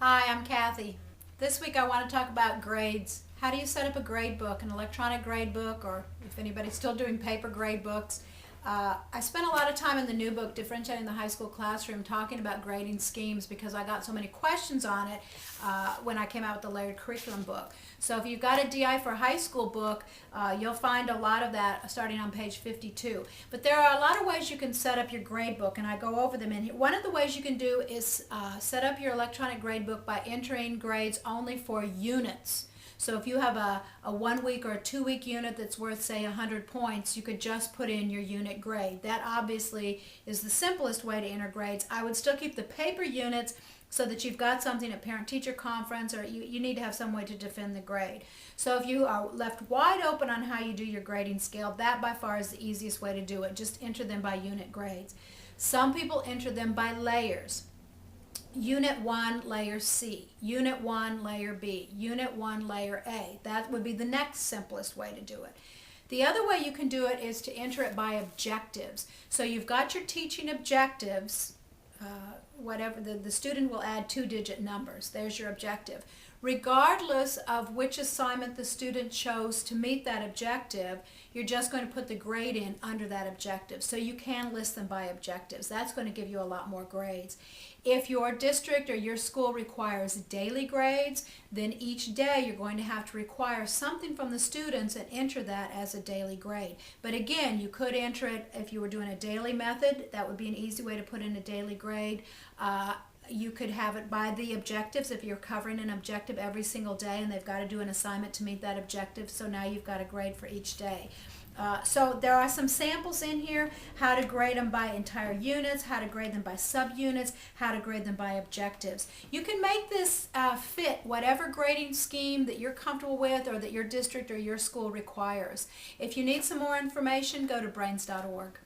Hi, I'm Kathy. This week I want to talk about grades. How do you set up a grade book, an electronic grade book, or if anybody's still doing paper grade books? I spent a lot of time in the new book, Differentiating the High School Classroom, talking about grading schemes because I got so many questions on it when I came out with the layered curriculum book. So if you've got a DI for high school book, you'll find a lot of that starting on page 52. But there are a lot of ways you can set up your grade book, and I go over them in here. One of the ways you can do is set up your electronic grade book by entering grades only for units. So if you have a 1 week or a 2 week unit that's worth, say, 100 points, you could just put in your unit grade. That obviously is the simplest way to enter grades. I would still keep the paper units so that you've got something at parent-teacher conference, or you need to have some way to defend the grade. So if you are left wide open on how you do your grading scale, that by far is the easiest way to do it. Just enter them by unit grades. Some people enter them by layers. Unit 1, layer C, Unit 1, layer B, Unit 1, layer A. That would be the next simplest way to do it. The other way you can do it is to enter it by objectives. So you've got your teaching objectives, whatever, the student will add 2-digit numbers. There's your objective. Regardless of which assignment the student chose to meet that objective, you're just going to put the grade in under that objective. So you can list them by objectives. That's going to give you a lot more grades. If your district or your school requires daily grades, then each day you're going to have to require something from the students and enter that as a daily grade. But again, you could enter it if you were doing a daily method. That would be an easy way to put in a daily grade. You could have it by the objectives if you're covering an objective every single day and they've got to do an assignment to meet that objective, so now you've got a grade for each day. So there are some samples in here, how to grade them by entire units, how to grade them by subunits, how to grade them by objectives. You can make this fit whatever grading scheme that you're comfortable with or that your district or your school requires. If you need some more information, go to brains.org.